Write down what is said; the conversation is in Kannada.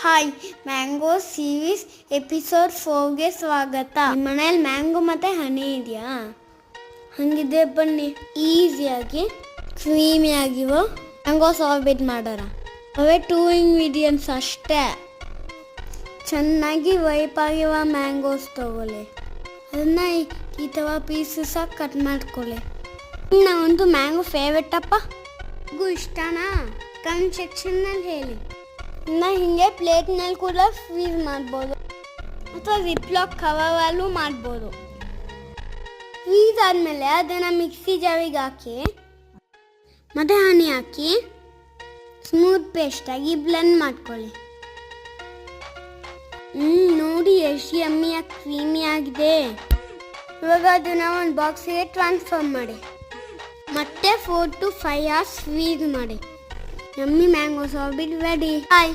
ಹಾಯ್, ಮ್ಯಾಂಗೋ ಸೀರೀಸ್ ಎಪಿಸೋಡ್ 4ಗೆ ಸ್ವಾಗತ. ನಿಮ್ಮ ಮನೇಲಿ ಮ್ಯಾಂಗೋ ಮತ್ತು ಹನಿ ಇದೆಯಾ? ಹಾಗಿದ್ರೆ ಬನ್ನಿ ಈಸಿಯಾಗಿ ಕ್ರೀಮಿಯಾಗಿರೋ ಮ್ಯಾಂಗೋ ಸಾರ್ಬೆಟ್ ಮಾಡೋಣ. ಅವೇ 2 ಇಂಗ್ರೀಡಿಯೆಂಟ್ಸ್ ಅಷ್ಟೇ. ಚೆನ್ನಾಗಿ ವೈಪ್ ಆಗಿರೋ ಮ್ಯಾಂಗೋಸ್ ತೊಗೊಳ್ಳಿ. ಅದನ್ನು ಈ ಥರ ಪೀಸಸ್ಸಾಗಿ ಕಟ್ ಮಾಡ್ಕೊಳ್ಳಿ. ನಾವಂತೂ ಮ್ಯಾಂಗೋ ಫೇವ್ರೆಟ್ ಅಪ್ಪ. ಇಷ್ಟನಾ? ಕಮೆಂಟ್ ಸೆಕ್ಷನ್ನಲ್ಲಿ ಹೇಳಿ. ಹೀಗೆ ಪ್ಲೇಟ್ನಲ್ಲಿ ಕೂಡ ಫ್ರೀಸ್ ಮಾಡ್ಬೋದು ಅಥವಾ ಜಿಪ್ಲಾಕ್ ಕವರಲ್ಲೂ ಮಾಡ್ಬೋದು. ಫ್ರೀಸ್ ಆದಮೇಲೆ ಅದನ್ನು ಮಿಕ್ಸಿ ಜಾರಿಗೆ ಹಾಕಿ ಮತ್ತು ಹನಿ ಹಾಕಿ ಸ್ಮೂತ್ ಪೇಸ್ಟಾಗಿ ಬ್ಲೆಂಡ್ ಮಾಡ್ಕೊಳ್ಳಿ. ನೋಡಿ ಎಷ್ಟು ಯಮ್ಮಿಯಾಗಿ ಕ್ರೀಮಿ ಆಗಿದೆ. ಇವಾಗ ಅದನ್ನು ಒಂದು ಬಾಕ್ಸಿಗೆ ಟ್ರಾನ್ಸ್ಫರ್ ಮಾಡಿ ಮತ್ತೆ 4 to 5 hours ಫ್ರೀಸ್ ಮಾಡಿ. Yummy mango sorbet ready. ಬಾಯ್.